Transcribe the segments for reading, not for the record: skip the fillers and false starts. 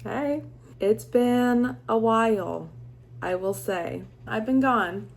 Hey, it's been a while, I will say. I've been gone.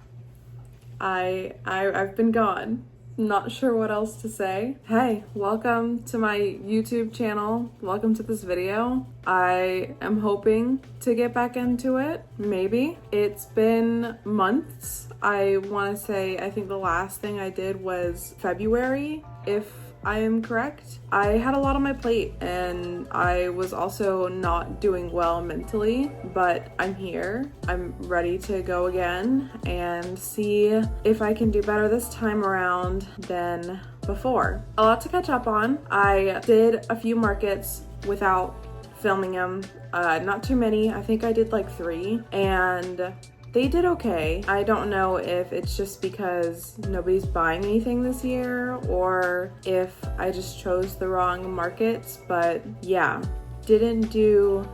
I've been gone. Not sure what else to say. Hey, welcome to my YouTube channel. Welcome to this video. I am hoping to get back into it, maybe. It's been months. I want to say, I think the last thing I did was February, if I am correct. I had a lot on my plate and I was also not doing well mentally, but I'm here. I'm ready to go again and see if I can do better this time around than before. A lot to catch up on. I did a few markets without filming them. Not too many. I think I did like 3, and they did okay. I don't know if it's just because nobody's buying anything this year or if I just chose the wrong markets, but yeah, didn't do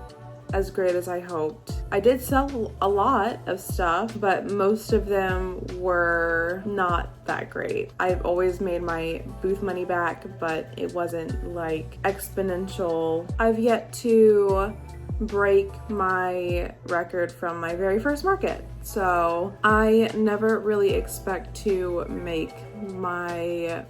as great as I hoped. I did sell a lot of stuff, but most of them were not that great. I've always made my booth money back, but it wasn't like exponential. I've yet to break my record from my very first market. So I never really expect to make my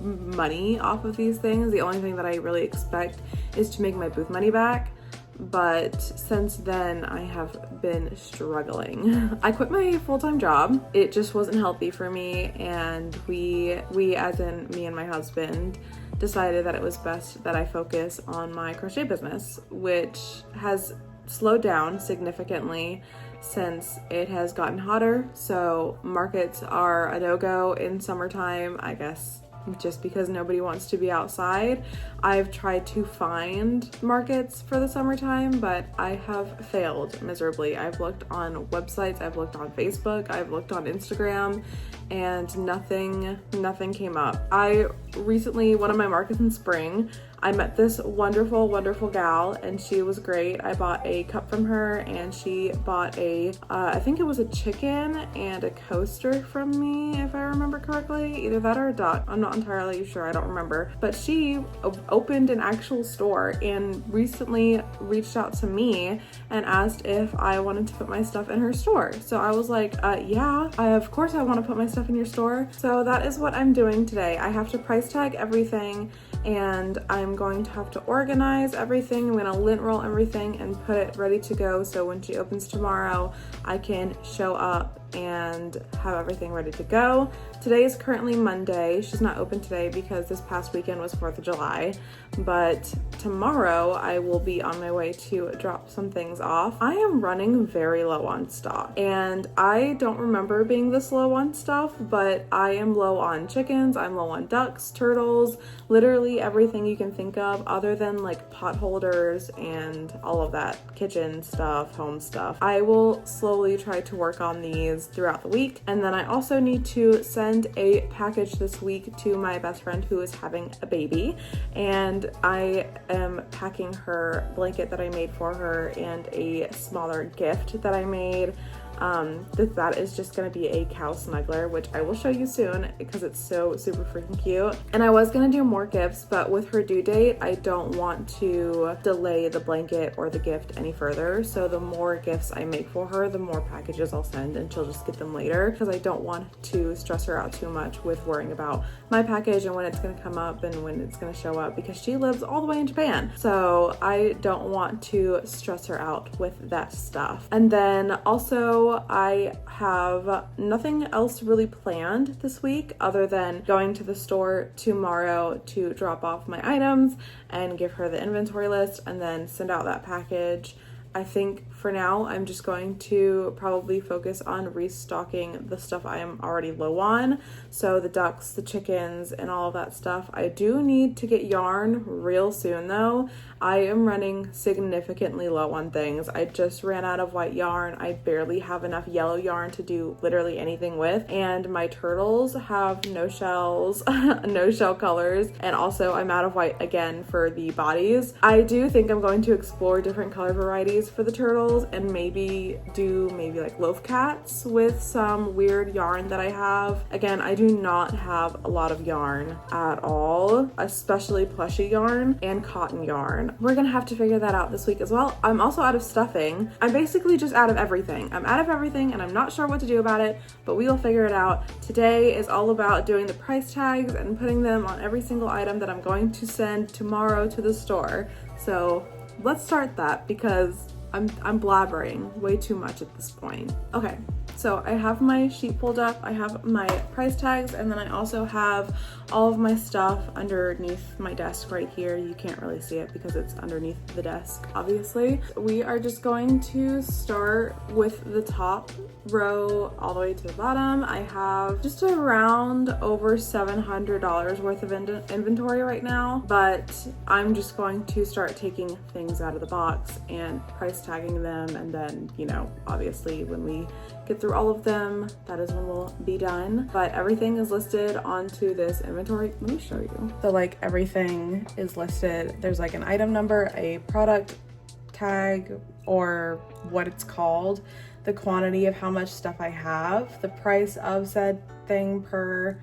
money off of these things. The only thing that I really expect is to make my booth money back. But since then, I have been struggling. I quit my full-time job. It just wasn't healthy for me, and we as in me and my husband, decided that it was best that I focus on my crochet business, which has slowed down significantly since it has gotten hotter. So markets are a no-go in summertime, I guess, just because nobody wants to be outside. I've tried to find markets for the summertime, but I have failed miserably. I've looked on websites, I've looked on Facebook, I've looked on Instagram, and nothing came up. I recently, one of my markets in spring, I met this wonderful gal, and she was great. I bought a cup from her, and she bought I think it was a chicken and a coaster from me, if I remember correctly. Either that or a duck. I'm not entirely sure, I don't remember. But she opened an actual store and recently reached out to me and asked if I wanted to put my stuff in her store. So I was like, yeah, of course I want to put my stuff in your store. So that is what I'm doing today. I have to price tag everything, and I'm going to have to organize everything. I'm going to lint roll everything and put it ready to go, so when she opens tomorrow, I can show up and have everything ready to go. Today is currently Monday. She's not open today because this past weekend was 4th of July, but tomorrow I will be on my way to drop some things off. I am running very low on stock, and I don't remember being this low on stuff, but I am low on chickens, I'm low on ducks, turtles, literally everything you can think of other than like pot holders and all of that kitchen stuff, home stuff. I will slowly try to work on these throughout the week, and then I also need to send a package this week to my best friend who is having a baby, and I am packing her blanket that I made for her and a smaller gift that I made. That is just gonna be a cow snuggler, which I will show you soon because it's so super freaking cute. And I was gonna do more gifts, but with her due date, I don't want to delay the blanket or the gift any further. So the more gifts I make for her, the more packages I'll send, and she'll just get them later, because I don't want to stress her out too much with worrying about my package and when it's gonna come up and when it's gonna show up, because she lives all the way in Japan. So I don't want to stress her out with that stuff. And then also, I have nothing else really planned this week other than going to the store tomorrow to drop off my items and give her the inventory list and then send out that package. I think for now, I'm just going to probably focus on restocking the stuff I am already low on. So the ducks, the chickens, and all of that stuff. I do need to get yarn real soon though. I am running significantly low on things. I just ran out of white yarn. I barely have enough yellow yarn to do literally anything with. And my turtles have no shells, no shell colors. And also I'm out of white again for the bodies. I do think I'm going to explore different color varieties tags for the turtles and maybe do like loaf cats with some weird yarn that I have. Again, I do not have a lot of yarn at all, especially plushy yarn and cotton yarn. We're gonna have to figure that out this week as well. I'm also out of stuffing. I'm basically just out of everything. I'm out of everything and I'm not sure what to do about it, but we will figure it out. Today is all about doing the price tags and putting them on every single item that I'm going to send tomorrow to the store. So let's start that because I'm blabbering way too much at this point. Okay, so I have my sheet pulled up, I have my price tags, and then I also have all of my stuff underneath my desk right here. You can't really see it because it's underneath the desk, obviously. We are just going to start with the top row all the way to the bottom. I have just around over $700 worth of inventory right now, but I'm just going to start taking things out of the box and price tagging them, and then, you know, obviously when we get through all of them, that is when we'll be done. But everything is listed onto this inventory. Let me show you. So like everything is listed. There's like an item number, a product tag, or what it's called, the quantity of how much stuff I have, the price of said thing per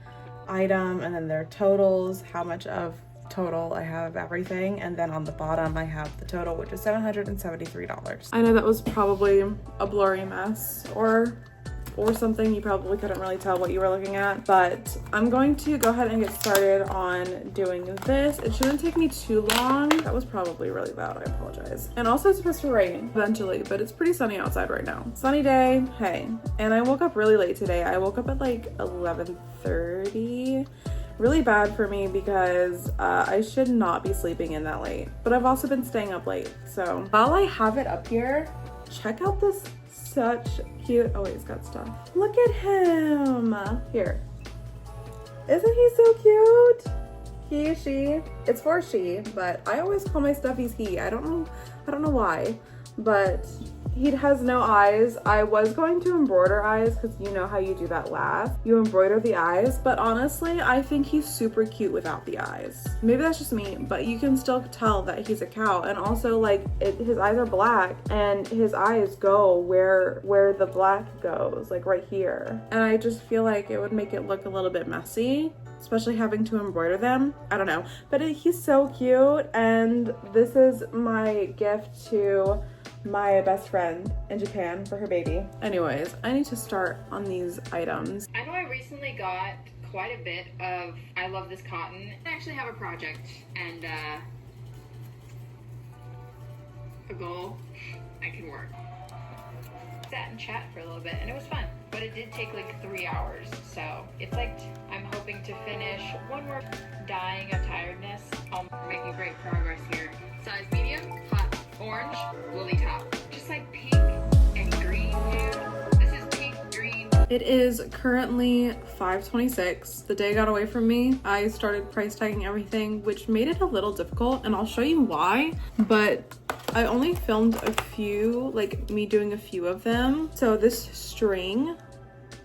item, and then their totals, how much of total I have everything, and then on the bottom I have the total, which is $773. I know that was probably a blurry mess or something. You probably couldn't really tell what you were looking at, but I'm going to go ahead and get started on doing this. It shouldn't take me too long. That was probably really bad, I apologize. And also it's supposed to rain eventually, but it's pretty sunny outside right now. Sunny day, hey. And I woke up really late today. I woke up at like 11:30. Really bad for me because I should not be sleeping in that late, but I've also been staying up late. So while I have it up here, check out this such cute, oh wait, he's got stuff. Look at him. Here. Isn't he so cute? He, she, it's for she, but I always call my stuffies he. I don't know why, but he has no eyes. I was going to embroider eyes because you know how you do that last. You embroider the eyes, but honestly, I think he's super cute without the eyes. Maybe that's just me, but you can still tell that he's a cow. And also like his eyes are black and his eyes go where the black goes, like right here. And I just feel like it would make it look a little bit messy, especially having to embroider them. I don't know, but he's so cute. And this is my gift to my best friend in Japan for her baby. Anyways, I need to start on these items. I know I recently got quite a bit of I love this cotton. I actually have a project and a goal I can work. Sat and chat for a little bit and it was fun, but it did take like 3 hours. So it's like I'm hoping to finish one more. Dying of tiredness. I'm making great progress here. Size medium, hot orange, woolly top. Just like pink and green, dude. This is pink, green. It is currently 5:26. The day got away from me. I started price tagging everything, which made it a little difficult, and I'll show you why. But I only filmed a few, like me doing a few of them. So this string,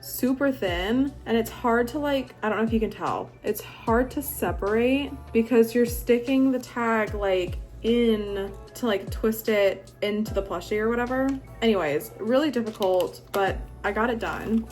super thin, and it's hard to like, I don't know if you can tell, it's hard to separate because you're sticking the tag like in to like twist it into the plushie or whatever. Anyways, really difficult, but I got it done.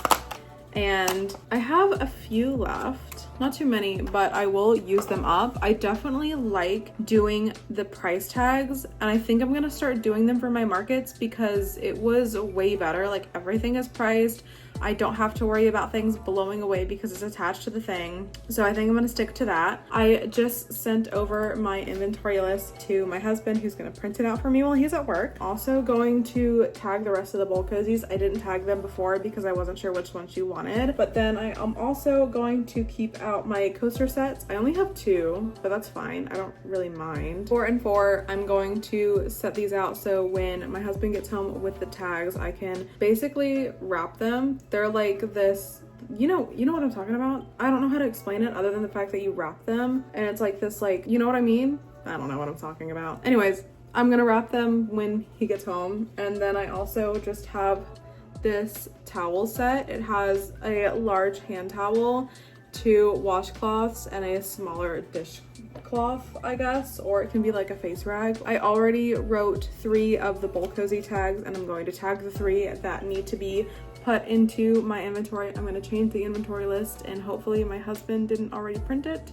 And I have a few left, not too many, but I will use them up. I definitely like doing the price tags, and I think I'm gonna start doing them for my markets because it was way better. Like everything is priced. I don't have to worry about things blowing away because it's attached to the thing. So I think I'm gonna stick to that. I just sent over my inventory list to my husband, who's gonna print it out for me while he's at work. Also going to tag the rest of the bowl cozies. I didn't tag them before because I wasn't sure which ones you wanted. But then I am also going to keep out my coaster sets. I only have 2, but that's fine. I don't really mind. 4 and 4, I'm going to set these out so when my husband gets home with the tags, I can basically wrap them. They're like this, you know what I'm talking about? I don't know how to explain it other than the fact that you wrap them and it's like this, like, you know what I mean? I don't know what I'm talking about. Anyways, I'm gonna wrap them when he gets home. And then I also just have this towel set. It has a large hand towel, 2 washcloths, and a smaller cloth, I guess, or it can be like a face rag. I already wrote 3 of the Bowl Cozy tags, and I'm going to tag the 3 that need to be put into my inventory. I'm going to change the inventory list, and hopefully my husband didn't already print it.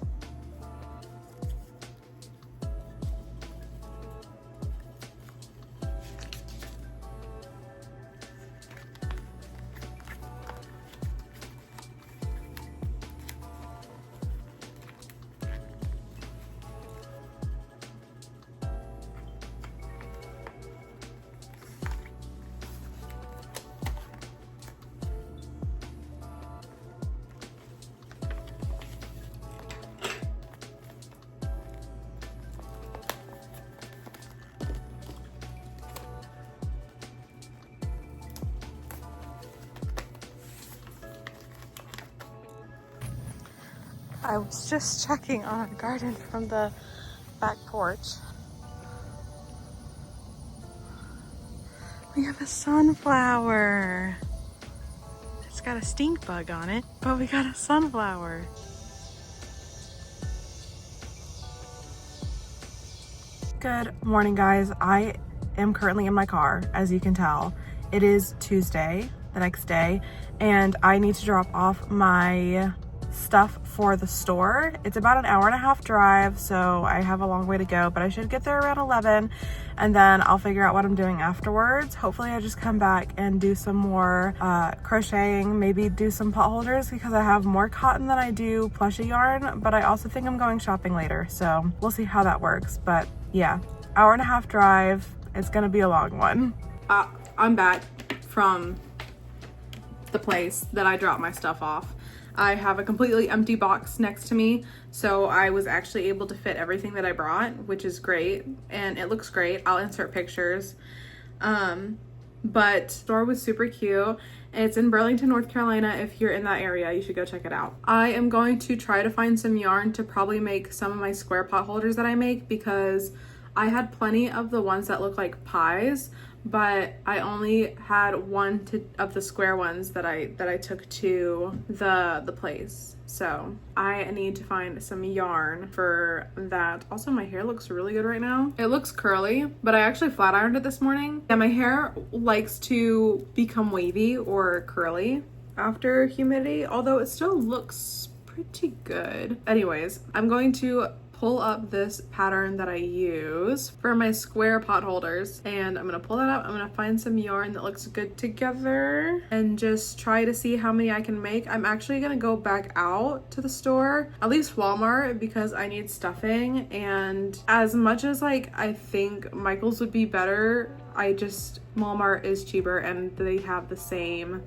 I was just checking on our garden from the back porch. We have a sunflower. It's got a stink bug on it, but we got a sunflower. Good morning, guys. I am currently in my car, as you can tell. It is Tuesday, the next day, and I need to drop off my stuff for the store. It's about an hour-and-a-half drive, so I have a long way to go, but I should get there around 11, and then I'll figure out what I'm doing afterwards. Hopefully I just come back and do some more crocheting, maybe do some pot holders, because I have more cotton than I do plushie yarn, but I also think I'm going shopping later, so we'll see how that works. But yeah, hour-and-a-half drive. It's gonna be a long one. I'm back from the place that I dropped my stuff off. I have a completely empty box next to me, so I was actually able to fit everything that I brought, which is great, and it looks great. I'll insert pictures. But the store was super cute. It's in Burlington, North Carolina. If you're in that area, you should go check it out. I am going to try to find some yarn to probably make some of my square pot holders that I make, because I had plenty of the ones that look like pies, but I only had one of the square ones that I took to the place. So I need to find some yarn for that. Also, my hair looks really good right now. It looks curly, but I actually flat ironed it this morning. Yeah, my hair likes to become wavy or curly after humidity, although it still looks pretty good. Anyways, I'm going to pull up this pattern that I use for my square pot holders, and I'm gonna pull that up. I'm gonna find some yarn that looks good together and just try to see how many I can make. I'm actually gonna go back out to the store, at least Walmart, because I need stuffing, and as much as like I think Michael's would be better, Walmart is cheaper, and they have the same,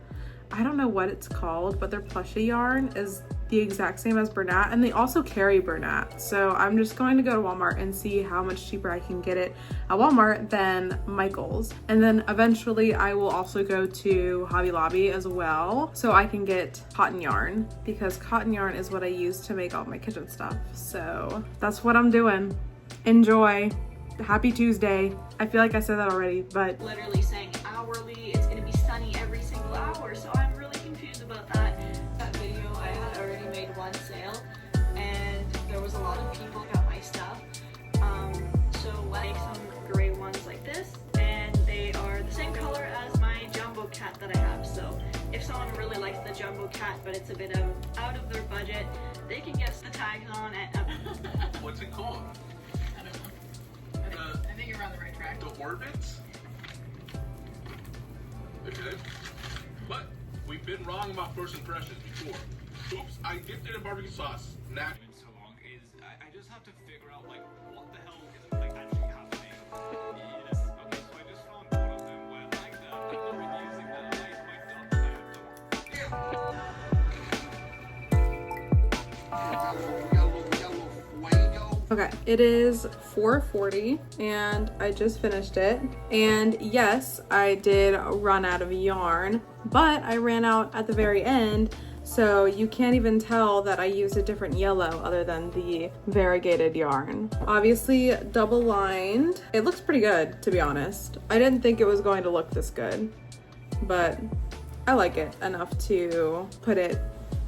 I don't know what it's called, but their plushie yarn is the exact same as Bernat, and they also carry Bernat. So I'm just going to go to Walmart and see how much cheaper I can get it at Walmart than Michael's. And then eventually I will also go to Hobby Lobby as well, so I can get cotton yarn, because cotton yarn is what I use to make all my kitchen stuff. So that's what I'm doing. Enjoy. Happy Tuesday. I feel like I said that already, but literally saying hourly, it's gonna be sunny every single hour, so I'm really confused about that. That video, I had already made one sale, and there was a lot of people who got my stuff. So I make some gray ones like this, and they are the same color as my jumbo cat that I have. So if someone really likes the jumbo cat, but it's a bit out of their budget, they can guess the tags on it. What's it called? I think you're on the right track. The orbits? Okay. But we've been wrong about first impressions before. Oops, I dipped it in barbecue sauce. Nah. Been so long is I just have to figure out like what the hell is like actually happening. Yes. Okay, so I just found one of them where like that I've been using the like my okay, it is 4:40 and I just finished it. And yes, I did run out of yarn, but I ran out at the very end, so you can't even tell that I used a different yellow other than the variegated yarn. Obviously double lined. It looks pretty good, to be honest. I didn't think it was going to look this good, but I like it enough to put it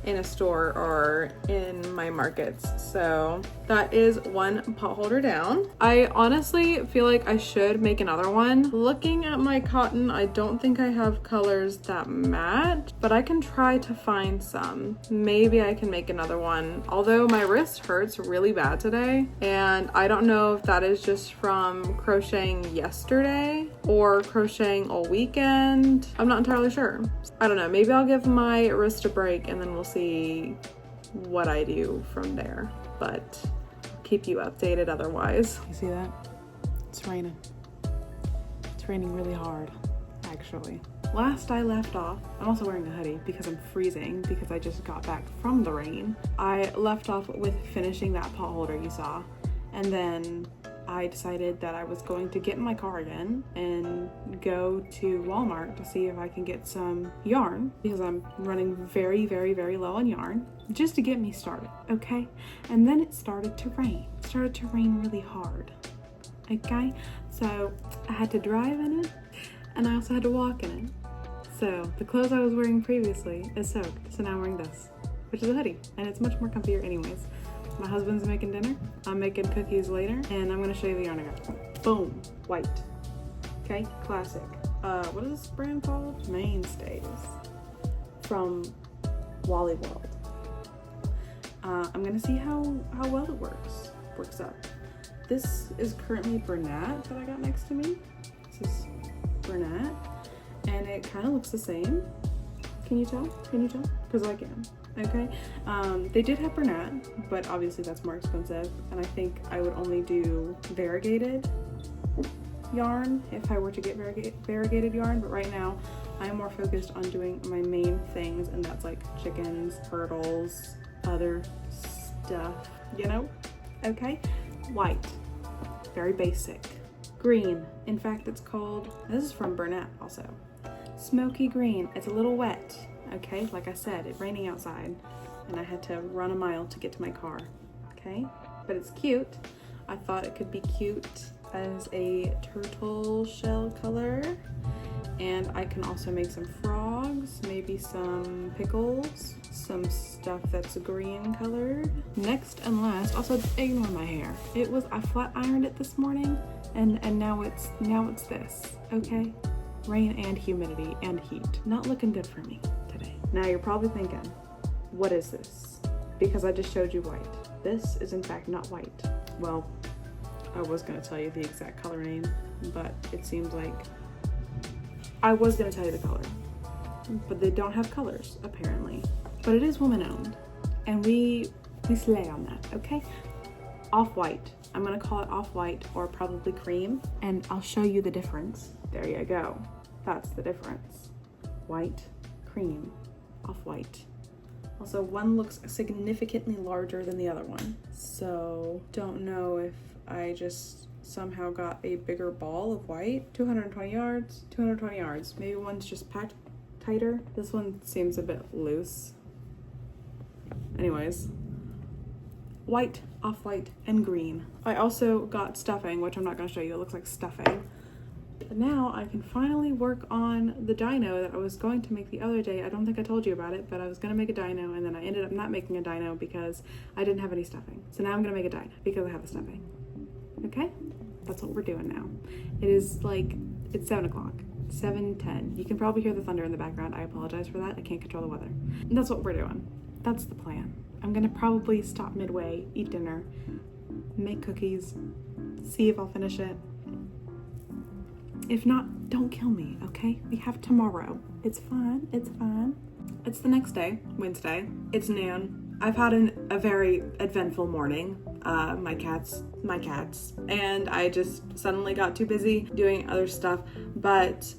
in a store or in my markets. So that is one pot holder down. I honestly feel like I should make another one. Looking at my cotton, I don't think I have colors that match, but I can try to find some. Maybe I can make another one. Although my wrist hurts really bad today, and I don't know if that is just from crocheting yesterday or crocheting all weekend. I'm not entirely sure. I don't know, maybe I'll give my wrist a break and then we'll see what I do from there, but keep you updated otherwise. You see that? It's raining. It's raining really hard, actually. Last I left off, I'm also wearing a hoodie because I'm freezing because I just got back from the rain. I left off with finishing that pot holder you saw, and then I decided that I was going to get in my car again and go to Walmart to see if I can get some yarn because I'm running very, very, very low on yarn, just to get me started, okay? And then it started to rain. It started to rain really hard, okay? So I had to drive in it and I also had to walk in it. So the clothes I was wearing previously is soaked, so now I'm wearing this, which is a hoodie, and it's much more comfier anyways. My husband's making dinner, I'm making cookies later, and I'm gonna show you the yarn I got. Boom, white. Okay, classic. What is this brand called? Mainstays from Wally World. I'm gonna see how well it works up. This is currently Bernat that I got next to me. This is Bernat, and it kind of looks the same. Can you tell? Can you tell? Because I can. Okay, they did have Bernat, but obviously that's more expensive, and I think I would only do variegated yarn if I were to get variegated yarn, but right now I'm more focused on doing my main things, and that's like chickens, turtles, other stuff, you know? Okay, white, very basic. Green, in fact it's called, this is from Bernat also, smoky green. It's a little wet. Okay, like I said, it's raining outside and I had to run a mile to get to my car, okay? But it's cute. I thought it could be cute as a turtle shell color, and I can also make some frogs, maybe some pickles, some stuff that's green colored. Next and last, also ignore my hair. I flat ironed it this morning and now it's this, okay? Rain and humidity and heat. Not looking good for me. Now you're probably thinking, what is this? Because I just showed you white. This is in fact not white. Well, I was gonna tell you the exact color name, but it seems like I was gonna tell you the color, but they don't have colors apparently. But it is woman owned, and we slay on that, okay? Off-white. I'm gonna call it off-white or probably cream, and I'll show you the difference. There you go. That's the difference. White, cream. Off-white. Also, one looks significantly larger than the other one, so don't know if I just somehow got a bigger ball of white. 220 yards, 220 yards. Maybe one's just packed tighter. This one seems a bit loose. Anyways, white, off-white, and green. I also got stuffing, which I'm not gonna show you. It looks like stuffing. But now I can finally work on the dino that I was going to make the other day. I don't think I told you about it, but I was gonna make a dino, and then I ended up not making a dino because I didn't have any stuffing. So now I'm gonna make a dino because I have the stuffing. Okay? That's what we're doing now. It is like, it's 7 o'clock, 7:10. You can probably hear the thunder in the background. I apologize for that. I can't control the weather. And that's what we're doing. That's the plan. I'm gonna probably stop midway, eat dinner, make cookies, see if I'll finish it. If not, don't kill me, okay? We have tomorrow. It's fine, it's fine. It's the next day, Wednesday. It's noon. I've had a very eventful morning. My cats, and I just suddenly got too busy doing other stuff, but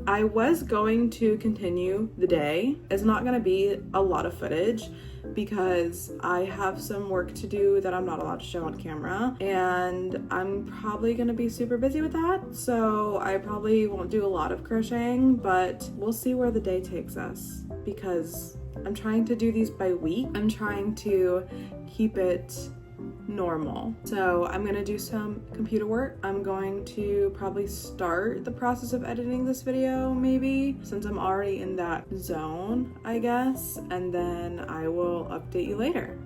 I was going to continue the day. It's not gonna be a lot of footage because I have some work to do that I'm not allowed to show on camera, and I'm probably gonna be super busy with that, so I probably won't do a lot of crocheting, but we'll see where the day takes us because I'm trying to do these by week. I'm trying to keep it normal. So I'm gonna do some computer work. I'm going to probably start the process of editing this video, maybe, since I'm already in that zone, I guess, and then I will update you later.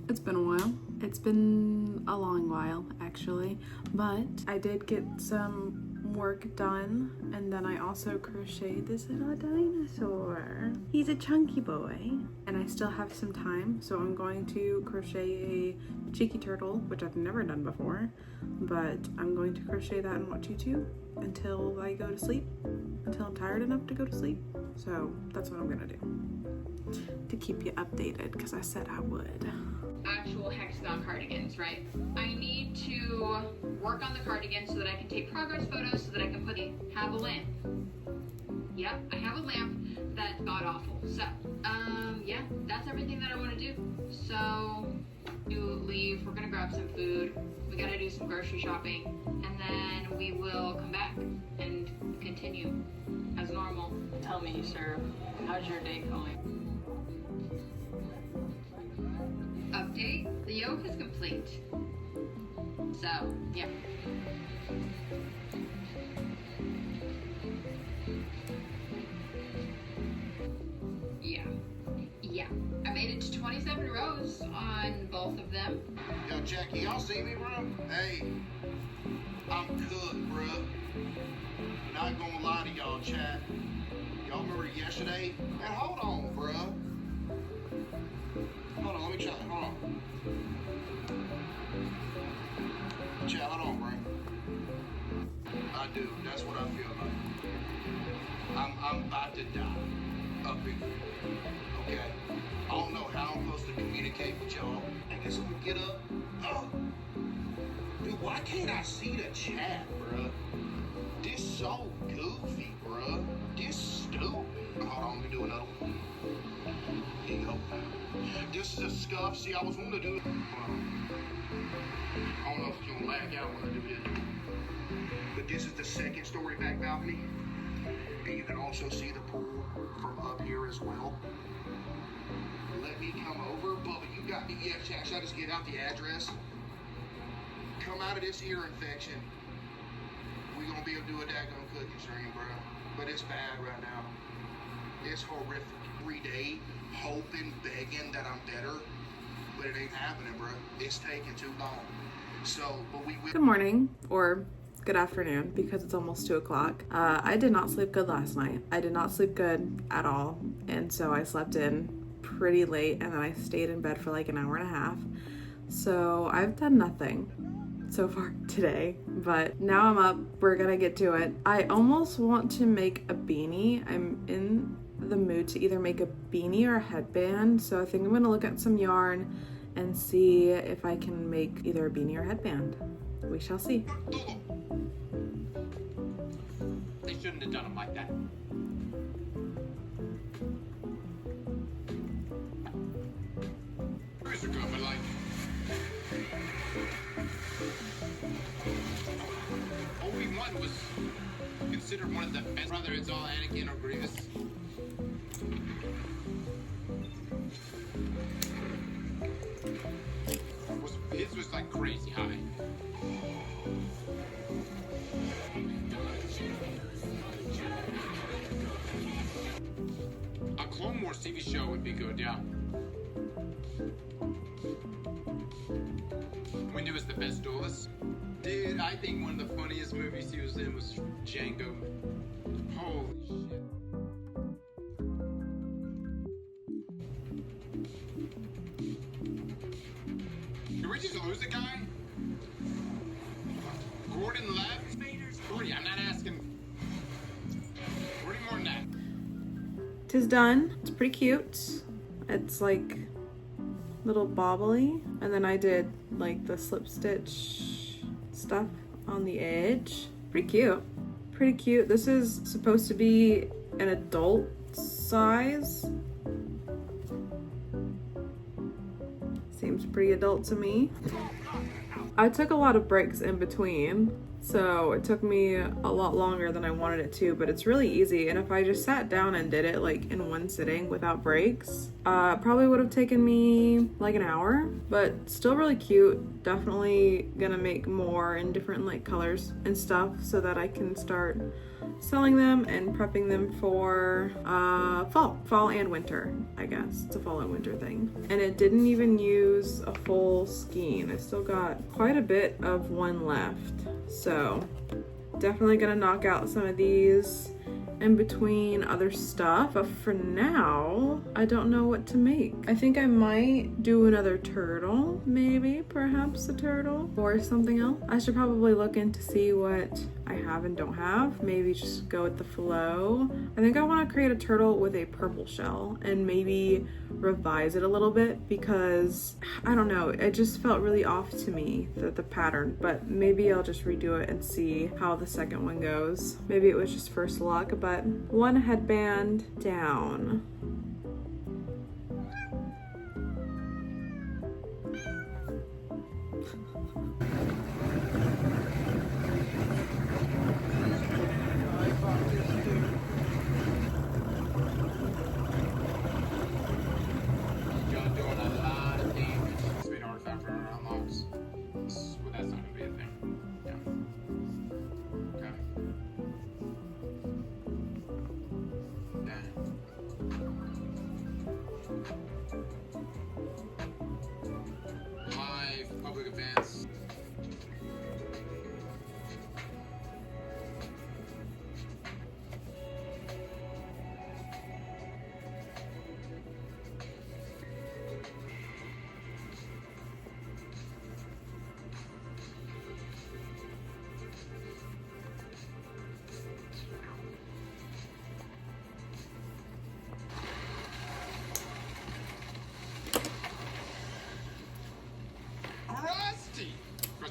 It's been a while. It's been a long while, actually, but I did get some work done, and then I also crocheted this little dinosaur. He's a chunky boy, and I still have some time, so I'm going to crochet a cheeky turtle, which I've never done before, but I'm going to crochet that and watch YouTube until I go to sleep, until I'm tired enough to go to sleep. So that's what I'm gonna do to keep you updated, because I said I would. Actual hexagon cardigans, right? I need to work on the cardigan so that I can take progress photos so that I can have a lamp. Yep, I have a lamp that's god awful. So, yeah, that's everything that I want to do. So, to leave, we're gonna grab some food. We gotta do some grocery shopping, and then we will come back and continue as normal. Tell me, sir, how's your day going? Update, the yoke is complete. So, yeah. Yeah. I made it to 27 rows on both of them. Yo, Jackie, y'all see me, bro? Hey, I'm cooked, bro. Not gonna lie to y'all, chat. Y'all remember yesterday? Man, hold on, bro. Hold on, let me try. Hold on. Chat, hold on, bro. I do. That's what I feel like. I'm about to die up in here. Okay? I don't know how I'm supposed to communicate with y'all. I guess I'm gonna get up. Oh. Dude, why can't I see the chat, bro? This so goofy, bro. This stupid. Hold on, let me do another one. Here you go. This is a scuff. See, I was wanting to do it. I don't know if it's gonna lag out when I do it. But this is the second story back balcony. And you can also see the pool from up here as well. Let me come over. Bubba, you got me. Yeah, should I just get out the address? Come out of this ear infection. We're gonna be able to do a daggone cooking stream, bro. But it's bad right now. It's horrific. Every day, hoping, begging that I'm better. But it ain't happening, bro. It's taking too long. So, but we will. Good morning, or good afternoon, because it's almost 2 o'clock. I did not sleep good last night. I did not sleep good at all. And so I slept in pretty late, and then I stayed in bed for like an hour and a half. So I've done nothing so far today, but now I'm up. We're gonna get to it. I almost want to make a beanie. I'm in the mood to either make a beanie or a headband, so I think I'm gonna look at some yarn and see if I can make either a beanie or a headband. We shall see. They shouldn't have done them like that. Where's your gun, like? Obi-Wan was considered one of the best. Whether it's all Anakin or Grievous. His was like crazy high. A Clone Wars TV show would be good, yeah. Windu was the best duelist. Dude, I think one of the funniest movies he was in was Django. Holy shit. Did we just lose a guy? Gordon left? 40, I'm not asking. 40 more than that. Tis done. It's pretty cute. It's like little bobbly, and then I did like the slip stitch stuff on the edge. Pretty cute. This is supposed to be an adult size. seems pretty adult to me. I took a lot of breaks in between, so it took me a lot longer than I wanted it to, but it's really easy. And if I just sat down and did it like in one sitting without breaks, probably would have taken me like an hour, but still really cute. Definitely gonna make more in different like colors and stuff so that I can start selling them and prepping them for fall and winter. I guess it's a fall and winter thing. And it didn't even use a full skein. I still got quite a bit of one left, so definitely gonna knock out some of these in between other stuff, but for now I don't know what to make. I think I might do another turtle, maybe, perhaps a turtle or something else. I should probably look in to see what I have and don't have, maybe just go with the flow. I think I want to create a turtle with a purple shell and maybe revise it a little bit because I don't know, it just felt really off to me, the pattern, but maybe I'll just redo it and see how the second one goes. Maybe it was just first luck, but one headband down.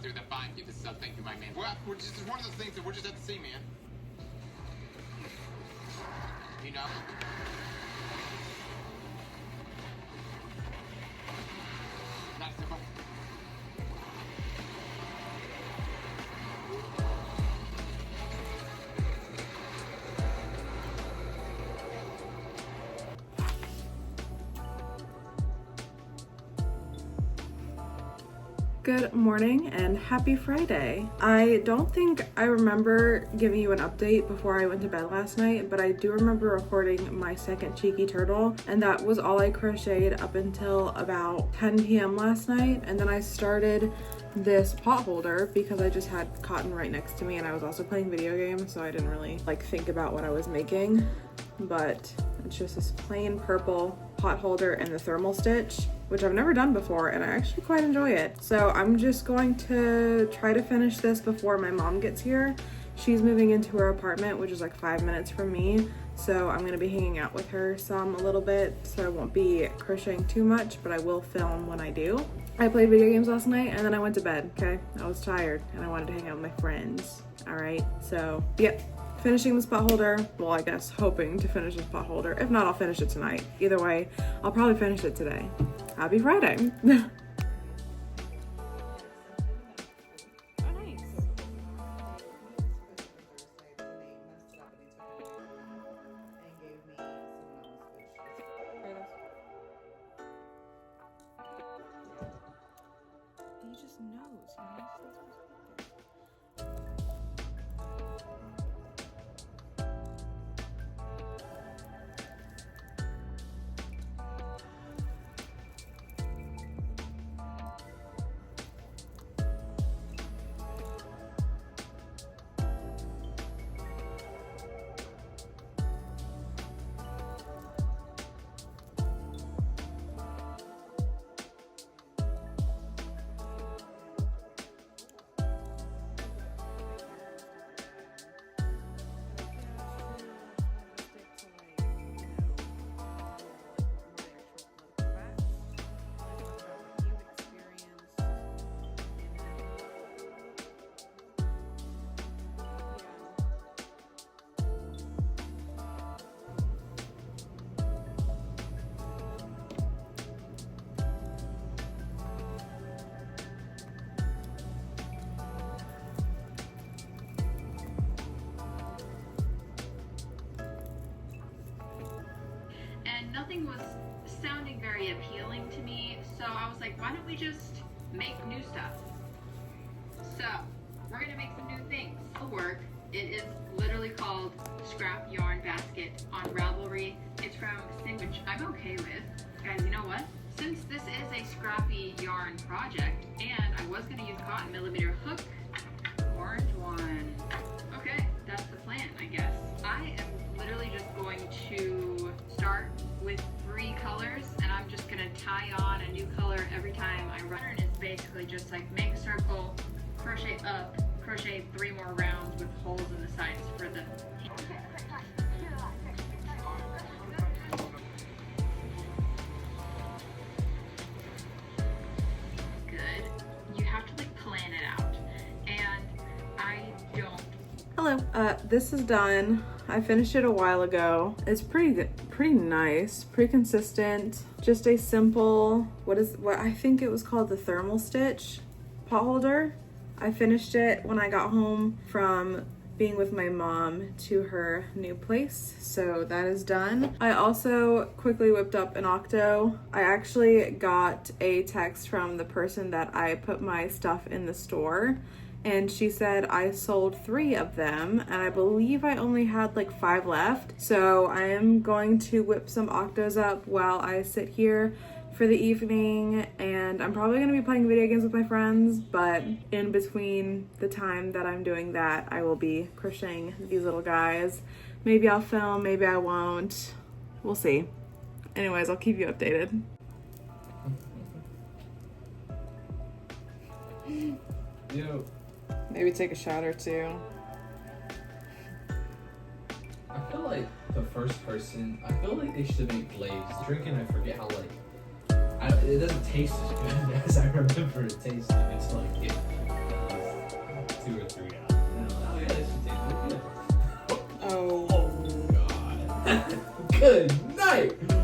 Through the fine, keep this up. Thank you, my man. Well, this is one of the things that we're just at the sea, man. You know? Not simple. Good morning and happy Friday. I don't think I remember giving you an update before I went to bed last night, but I do remember recording my second cheeky turtle, and that was all I crocheted up until about 10 p.m. last night. And then I started this pot holder because I just had cotton right next to me, and I was also playing video games, so I didn't really like think about what I was making. But it's just this plain purple pot holder and the thermal stitch, which I've never done before, and I actually quite enjoy it. So I'm just going to try to finish this before my mom gets here. She's moving into her apartment, which is like 5 minutes from me. So I'm gonna be hanging out with her a little bit, so I won't be crocheting too much, but I will film when I do. I played video games last night and then I went to bed, okay? I was tired and I wanted to hang out with my friends, all right? So, yep. Finishing this pot holder, well, I guess hoping to finish this pot holder. If not, I'll finish it tonight. Either way, I'll probably finish it today. Happy Friday. He just knows, you know? nothing was sounding very appealing to me, so I was like, why don't we just make new stuff? So, we're gonna make some new things. It'll work. It is literally called Scrap Yarn Basket on Ravelry. It's from Sing, which I'm okay with. Guys, you know what? Since this is a scrappy yarn project, and I was gonna use cotton millimeter hook, orange one. Okay, that's the plan, I guess. I am literally just going to start with 3 colors, and I'm just gonna tie on a new color every time I run. And it's basically just like make a circle, crochet up, crochet 3 more rounds with holes in the sides for the good. You have to like plan it out, and I don't. Hello. This is done. I finished it a while ago. It's pretty good, pretty nice, pretty consistent. Just a simple, what I think it was called the thermal stitch pot holder. I finished it when I got home from being with my mom to her new place, so that is done. I also quickly whipped up an octo. I actually got a text from the person that I put my stuff in the store, and she said I sold 3 of them, and I believe I only had like 5 left. So I am going to whip some octos up while I sit here for the evening, and I'm probably gonna be playing video games with my friends, but in between the time that I'm doing that, I will be crocheting these little guys. Maybe I'll film, maybe I won't. We'll see. Anyways, I'll keep you updated. Yo, Maybe take a shot or 2. I feel like the first person, I feel like they should make glaze. Drinking, I forget how like, it doesn't taste as good as I remember it tasting. It's like, it was 2 or 3 out. Oh yeah, this should taste good. Oh. Oh god. Good night!